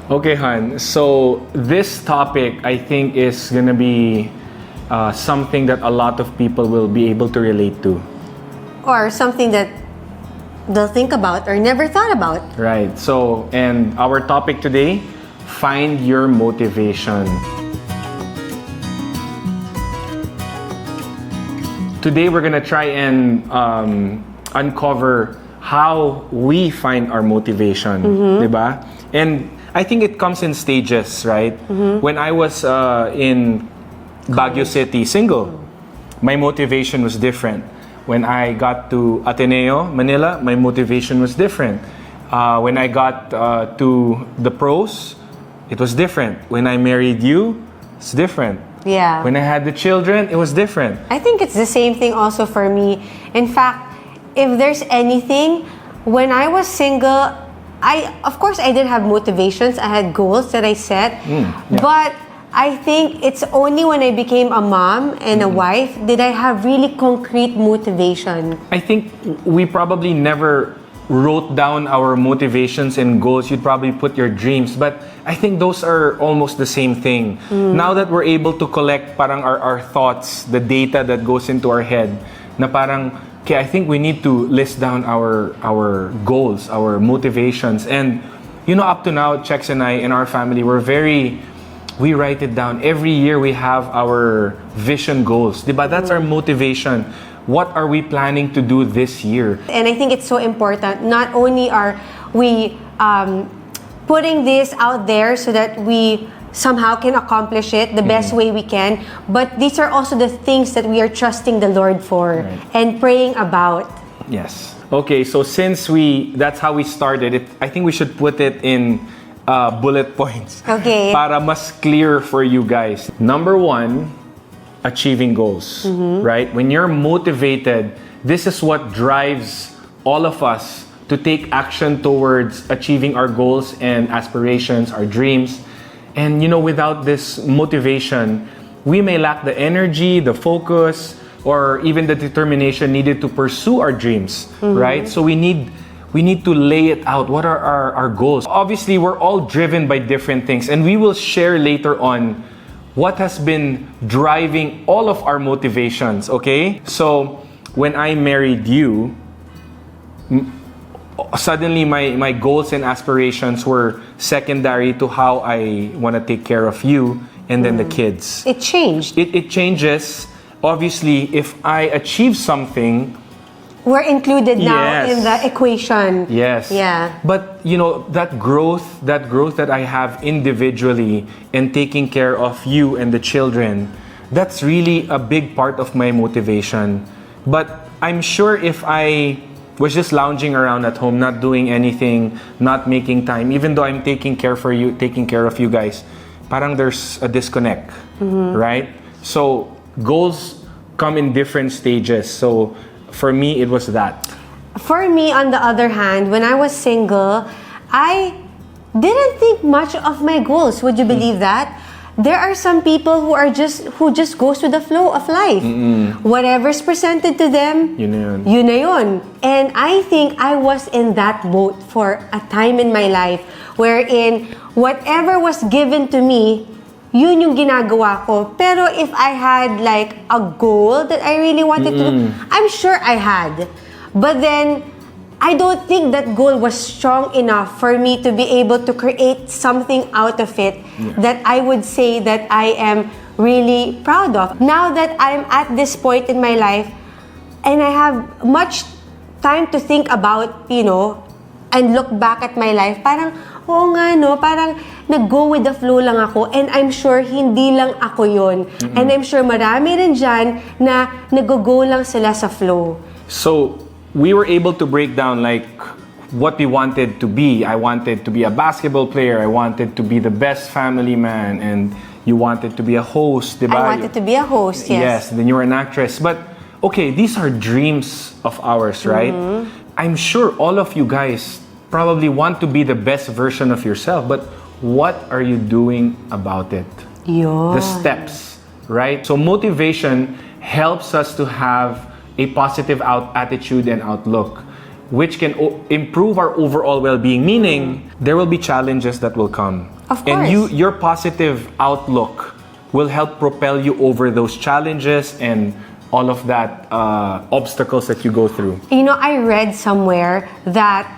Okay, Han. So this topic, I think, is gonna be something that a lot of people will be able to relate to. Or something that they'll think about or never thought about. Right. So, and our topic today, find your motivation. Today, we're gonna try and uncover how we find our motivation, diba? And I think it comes in stages, right? When I was in Baguio City, single, my motivation was different. When I got to Ateneo, Manila, my motivation was different. When I got to the pros, it was different. When I married you, it's different. Yeah. When I had the children, it was different. I think it's the same thing also for me. In fact, if there's anything, when I was single, of course I did have motivations. I had goals that I set. But I think it's only when I became a mom and a wife did I have really concrete motivation. I think we probably never wrote down our motivations and goals. You'd probably put your dreams, but I think those are almost the same thing. Now that we're able to collect parang our thoughts, the data that goes into our head, na parang, okay, I think we need to list down our goals, our motivations. And, you know, up to now, Chex and I, in our family, we write it down. Every year we have our vision goals. Diba? That's our motivation. What are we planning to do this year? And I think it's so important. Not only are we putting this out there so that we somehow can accomplish it the best way we can, but these are also the things that we are trusting the Lord for and praying about. Yes. Okay, so since that's how we started it, I think we should put it in bullet points. Okay. Para mas clear for you guys. Number 1, achieving goals, right? When you're motivated, this is what drives all of us to take action towards achieving our goals and aspirations, our dreams. And you know, without this motivation, we may lack the energy, the focus, or even the determination needed to pursue our dreams, right? So we need to lay it out. What are our goals? Obviously, we're all driven by different things, and we will share later on what has been driving all of our motivations, okay? So, when I married you, suddenly my goals and aspirations were secondary to how I want to take care of you and then the kids. It changed. It changes. Obviously, if I achieve something, we're included now in the equation. Yes. Yeah. But you know, that growth that I have individually and taking care of you and the children, that's really a big part of my motivation. But I'm sure if I was just lounging around at home, not doing anything, not making time, even though I'm taking care of you guys, parang there's a disconnect, right? So goals come in different stages. So for me, it was that. For me, on the other hand, when I was single, I didn't think much of my goals. Would you believe that? There are some people who just goes with the flow of life. Whatever's presented to them, yun na yun. And I think I was in that boat for a time in my life wherein whatever was given to me, yun yung ginagawa ko. Pero if I had like a goal that I really wanted to do, I'm sure I had. But then, I don't think that goal was strong enough for me to be able to create something out of it that I would say that I am really proud of. Now that I'm at this point in my life and I have much time to think about, you know, and look back at my life, parang, oo nga no, parang nag-go with the flow lang ako, and I'm sure hindi lang ako yun. And I'm sure marami rin dyan na nag-go lang sila sa flow. So, we were able to break down like what we wanted to be. I wanted to be a basketball player. I wanted to be the best family man. And you wanted to be a host, diba? I wanted to be a host, yes. Yes, then you were an actress. But, okay, these are dreams of ours, right? I'm sure all of you guys probably want to be the best version of yourself. But what are you doing about it? The steps, right? So motivation helps us to have a positive attitude and outlook, which can improve our overall well-being, meaning there will be challenges that will come. Of And course. your positive outlook will help propel you over those challenges and all of that obstacles that you go through. You know, I read somewhere that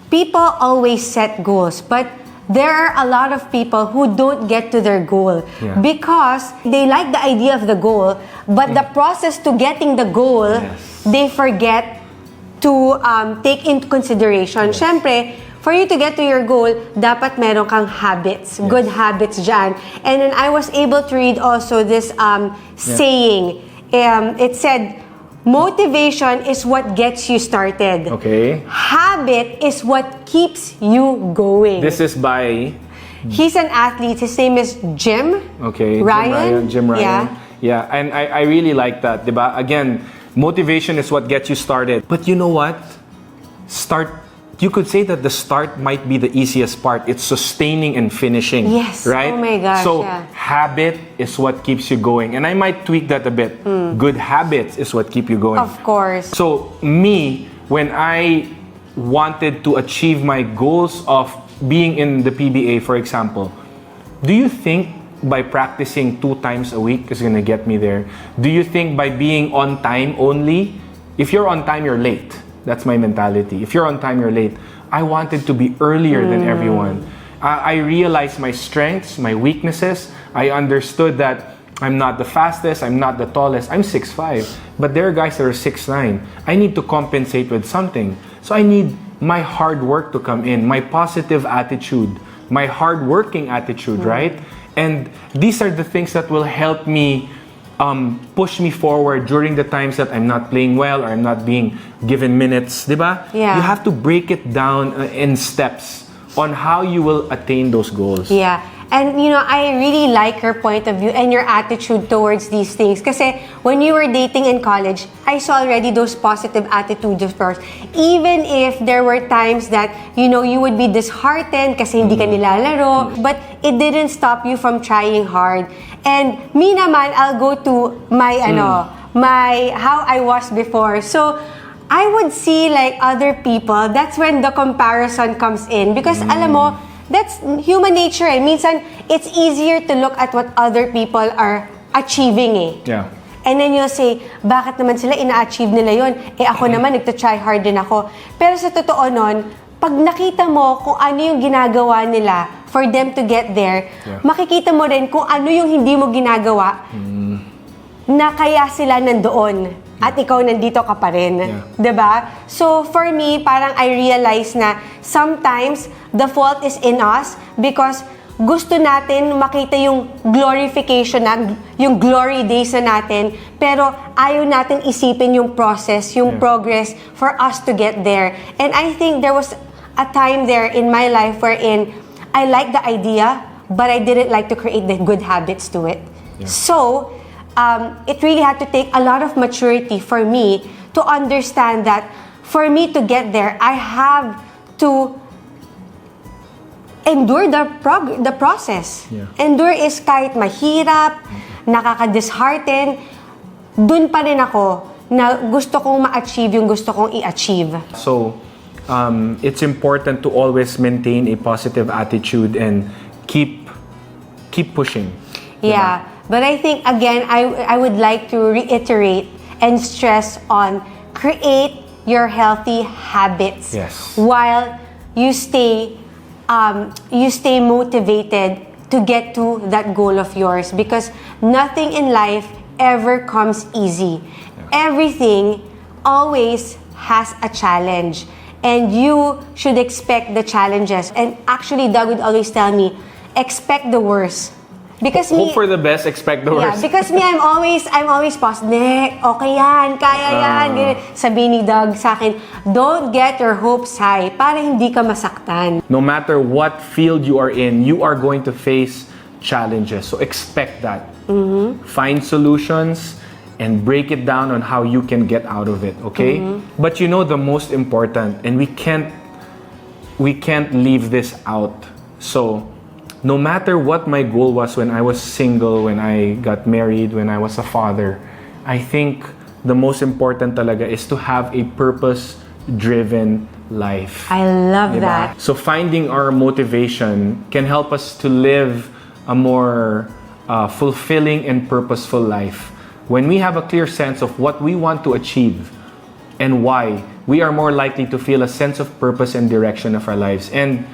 people always set goals, but there are a lot of people who don't get to their goal because they like the idea of the goal, but the process to getting the goal, they forget to take into consideration. Syempre, for you to get to your goal, dapat meron kang habits, good habits dyan. And then I was able to read also this saying. It said, motivation is what gets you started. Okay. Habit is what keeps you going. This is by... He's an athlete. His name is Jim. Okay. Ryan. Jim Ryan. Yeah. Yeah, and I really like that, diba? Again, motivation is what gets you started. But you know what? You could say that the start might be the easiest part. It's sustaining and finishing. Yes. Right? Oh my gosh, So, yeah. habit is what keeps you going. And I might tweak that a bit. Good habits is what keep you going. Of course. So, me, when I wanted to achieve my goals of being in the PBA, for example, do you think by practicing 2 times a week is gonna get me there? Do you think by being on time only? If you're on time, you're late. That's my mentality. If you're on time, you're late. I wanted to be earlier than everyone. I realized my strengths, my weaknesses. I understood that I'm not the fastest, I'm not the tallest. I'm 6'5", but there are guys that are 6'9". I need to compensate with something. So I need my hard work to come in, my positive attitude, my hard-working attitude, right? And these are the things that will help me push me forward during the times that I'm not playing well or I'm not being given minutes, diba? Yeah. You have to break it down in steps on how you will attain those goals. Yeah. And you know, I really like your point of view and your attitude towards these things. Kasi when you were dating in college, I saw already those positive attitudes of yours. Even if there were times that, you know, you would be disheartened kasi hindi ka nilalaro, but it didn't stop you from trying hard. And me naman, I'll go to my, my, how I was before. So, I would see like other people, that's when the comparison comes in. Because alam mo, that's human nature eh. Minsan, it's easier to look at what other people are achieving eh. Yeah. And then you'll say, bakit naman sila ina-achieve nila yon? Eh ako naman, nagta-try hard din ako. Pero sa totoo nun, pag nakita mo kung ano yung ginagawa nila for them to get there, makikita mo rin kung ano yung hindi mo ginagawa na kaya sila nandoon. At ikaw nandito ka pa rin. Yeah. 'Di ba? So for me, parang I realize na sometimes the fault is in us because gusto natin makita yung glorification na, yung glory days na natin, pero ayaw natin isipin yung process, yung progress for us to get there. And I think there was a time there in my life wherein I liked the idea, but I didn't like to create the good habits to it. Yeah. So, it really had to take a lot of maturity for me to understand that for me to get there, I have to endure the process. Yeah. Endure is kahit mahirap, nakaka-dishearten, dun pa rin ako na gusto kong ma-achieve yung gusto kong i-achieve. So, it's important to always maintain a positive attitude and keep pushing. Yeah. But I think, again, I would like to reiterate and stress on create your healthy habits. Yes. While you stay motivated to get to that goal of yours. Because nothing in life ever comes easy. Everything always has a challenge. And you should expect the challenges. And actually, Doug would always tell me, expect the worst. Because Hope for the best, expect the worst. Yeah, because me, I'm always positive. Okay yan, kaya yan. Ganyan. Sabi ni Doug sa akin, don't get your hopes high para hindi ka masaktan. No matter what field you are in, you are going to face challenges. So expect that. Find solutions and break it down on how you can get out of it, okay? But you know the most important, and we can't leave this out. So, no matter what my goal was when I was single, when I got married, when I was a father, I think the most important talaga is to have a purpose-driven life. I love Diba? that. So finding our motivation can help us to live a more fulfilling and purposeful life. When we have a clear sense of what we want to achieve and why, we are more likely to feel a sense of purpose and direction of our lives. And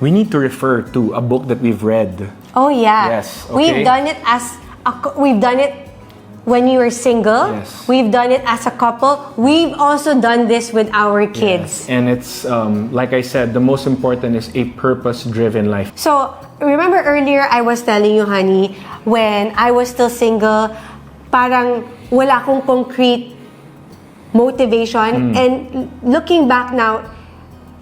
we need to refer to a book that we've read. Oh yeah. Yes, okay. We've done it we've done it when you were single. Yes. We've done it as a couple. We've also done this with our kids. Yes. And it's, like I said, the most important is a purpose-driven life. So, remember earlier I was telling you, honey, when I was still single, parang wala akong concrete motivation. And looking back now,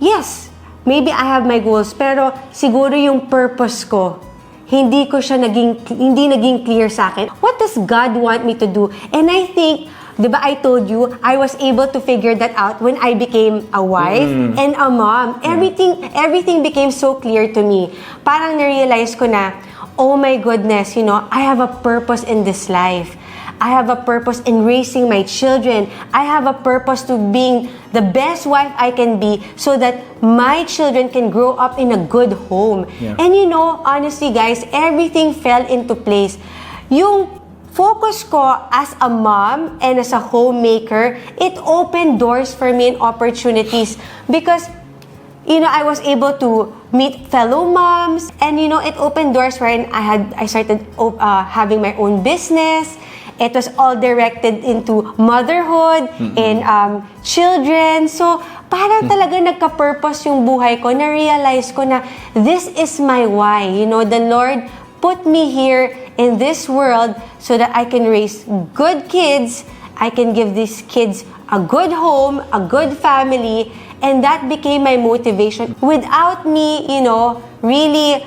yes, maybe I have my goals, pero siguro yung purpose ko, hindi naging clear sa akin. What does God want me to do? And I think, di ba I told you, I was able to figure that out when I became a wife and a mom. Everything became so clear to me. Parang na-realize ko na, oh my goodness, I have a purpose in this life. I have a purpose in raising my children. I have a purpose to being the best wife I can be so that my children can grow up in a good home. Yeah. And honestly guys, everything fell into place. Yung focus ko as a mom and as a homemaker, it opened doors for me and opportunities because I was able to meet fellow moms and it opened doors wherein I started having my own business. It was all directed into motherhood and children. So, parang talaga nagka-purpose yung buhay ko. Na-realize ko na this is my why. The Lord put me here in this world so that I can raise good kids. I can give these kids a good home, a good family. And that became my motivation. Without me, really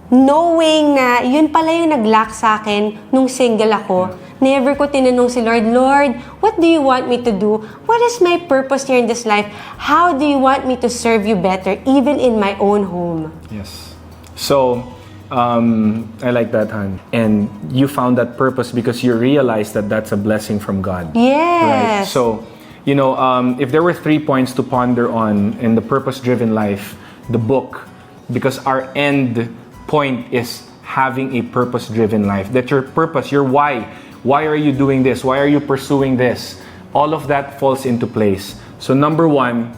knowing na yun pala yung nag-lack sa akin nung single ako, never ko tinanong si Lord, Lord, what do you want me to do? What is my purpose here in this life? How do you want me to serve you better, even in my own home? Yes. So, I like that, Han. And you found that purpose because you realized that that's a blessing from God. Yes. Right? So, if there were 3 points to ponder on in the purpose-driven life, the book, because our end point is having a purpose-driven life. That your purpose, your why. Why are you doing this? Why are you pursuing this? All of that falls into place. So number 1,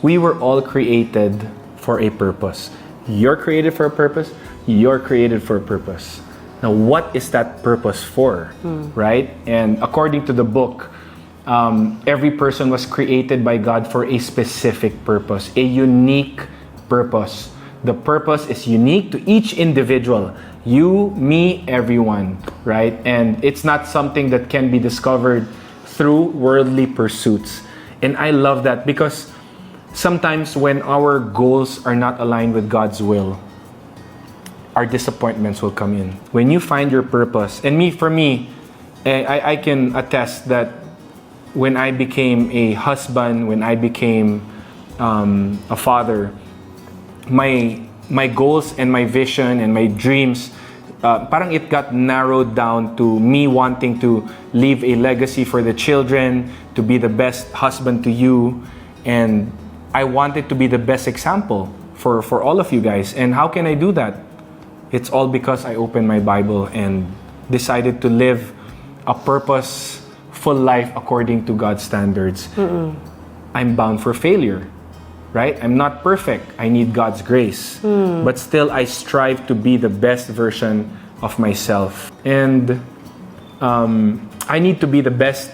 we were all created for a purpose. You're created for a purpose. You're created for a purpose. Now, what is that purpose for? Right? And according to the book, every person was created by God for a specific purpose, a unique purpose. The purpose is unique to each individual. You, me, everyone, right? And it's not something that can be discovered through worldly pursuits. And I love that because sometimes when our goals are not aligned with God's will, our disappointments will come in. When you find your purpose, and for me, I can attest that when I became a husband, when I became a father, my goals and my vision and my dreams, parang it got narrowed down to me wanting to leave a legacy for the children, to be the best husband to you, and I wanted to be the best example for all of you guys. And how can I do that? It's all because I opened my Bible and decided to live a purposeful life according to God's standards. I'm bound for failure. Right? I'm not perfect. I need God's grace. But still, I strive to be the best version of myself. And I need to be the best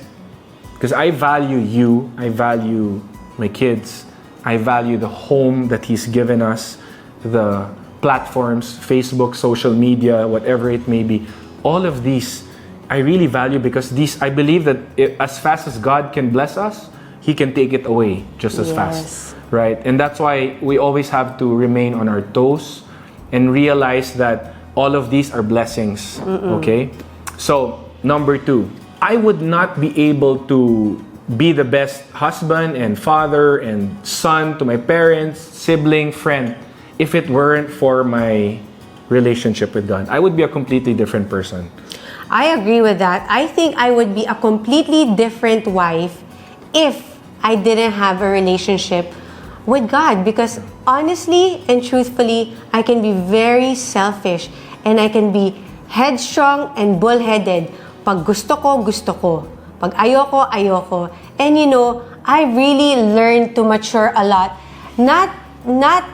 because I value you. I value my kids. I value the home that He's given us, the platforms, Facebook, social media, whatever it may be. All of these, I really value because I believe that as fast as God can bless us, He can take it away just as fast. Right? And that's why we always have to remain on our toes and realize that all of these are blessings. Okay? So, number 2, I would not be able to be the best husband and father and son to my parents, sibling, friend, if it weren't for my relationship with God. I would be a completely different person. I agree with that. I think I would be a completely different wife if I didn't have a relationship with God. Because honestly and truthfully, I can be very selfish and I can be headstrong and bullheaded. Pag gusto ko, gusto ko. Pag ayoko, ayoko. And you know, I really learned to mature a lot. Not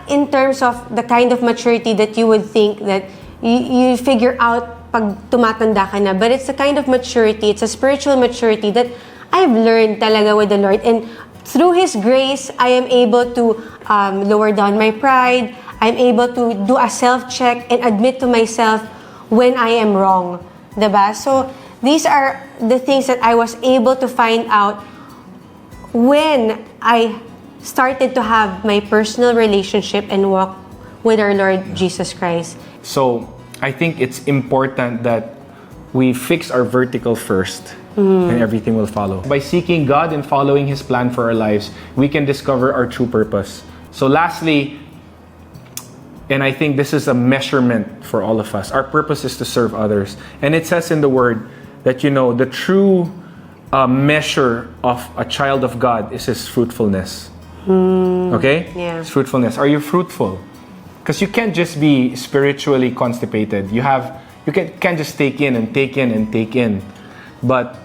in terms of the kind of maturity that you would think that you figure out pag tumatanda ka na. But it's a kind of maturity, it's a spiritual maturity that I've learned talaga with the Lord. And through His grace, I am able to lower down my pride. I'm able to do a self-check and admit to myself when I am wrong. Diba? So, these are the things that I was able to find out when I started to have my personal relationship and walk with our Lord Jesus Christ. So, I think it's important that we fix our vertical first, and everything will follow. By seeking God and following His plan for our lives, we can discover our true purpose. So lastly, and I think this is a measurement for all of us, our purpose is to serve others. And it says in the Word that, you know, the true measure of a child of God is his fruitfulness. Okay? Yeah. It's fruitfulness. Are you fruitful? Because you can't just be spiritually constipated. You can't just take in and take in and take in. But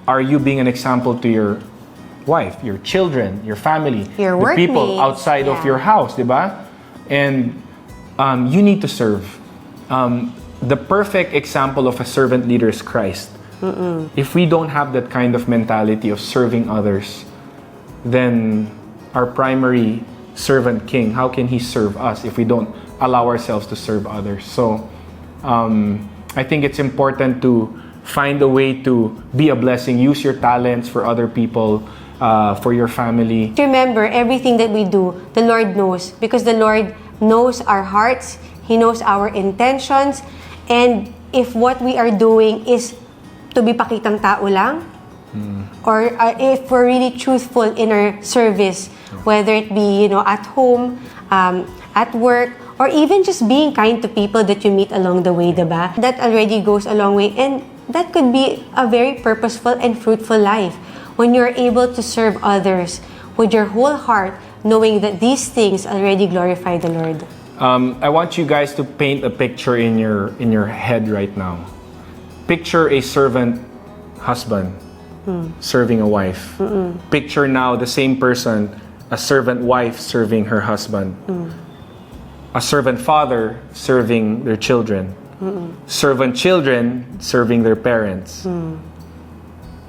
are you being an example to your wife, your children, your family, your the people workmates, outside of your house, diba? And you need to serve. The perfect example of a servant leader is Christ. If we don't have that kind of mentality of serving others, then our primary servant king, how can he serve us if we don't allow ourselves to serve others? So I think it's important to find a way to be a blessing. Use your talents for other people, for your family. Remember, everything that we do, the Lord knows, because the Lord knows our hearts, He knows our intentions, and if what we are doing is to be pakitang tao lang, or if we're really truthful in our service, whether it be, at home, at work, or even just being kind to people that you meet along the way, diba? That already goes a long way, and that could be a very purposeful and fruitful life when you're able to serve others with your whole heart, knowing that these things already glorify the Lord. I want you guys to paint a picture in your head right now. Picture a servant husband serving a wife. Picture now the same person, a servant wife serving her husband. A servant father serving their children. Servant children serving their parents.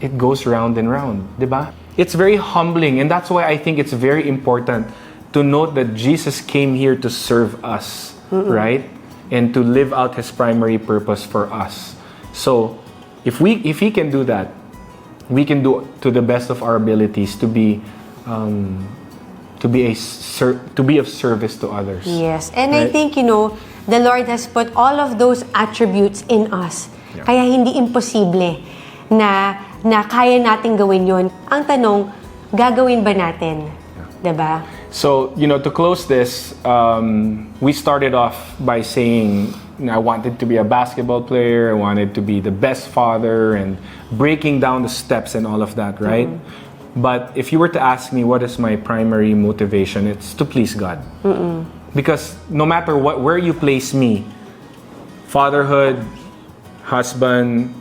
It goes round and round, diba? It's very humbling, and that's why I think it's very important to note that Jesus came here to serve us, right? And to live out His primary purpose for us. So, if He can do that, we can do to the best of our abilities to be of service to others. Yes, and right? I think the Lord has put all of those attributes in us. Yeah. Kaya hindi imposible na kaya natin gawin yun. Ang tanong, gagawin ba natin? Diba? So, to close this, we started off by saying, I wanted to be a basketball player, I wanted to be the best father, and breaking down the steps and all of that, right? But if you were to ask me what is my primary motivation, it's to please God. Because no matter where you place me, fatherhood, husband,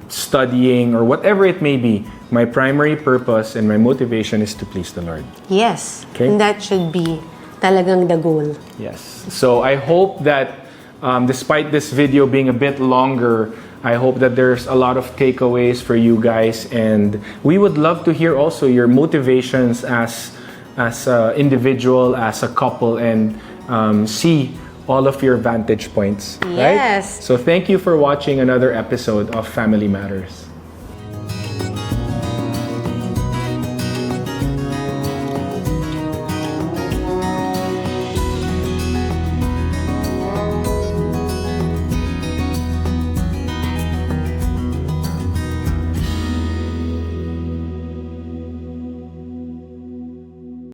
studying, or whatever it may be, my primary purpose and my motivation is to please the Lord. Yes, Okay. and that should be talagang the goal. Yes. So I hope that despite this video being a bit longer, I hope that there's a lot of takeaways for you guys, and we would love to hear also your motivations as an individual, as a couple, and see all of your vantage points. Yes. Right? So thank you for watching another episode of Family Matters.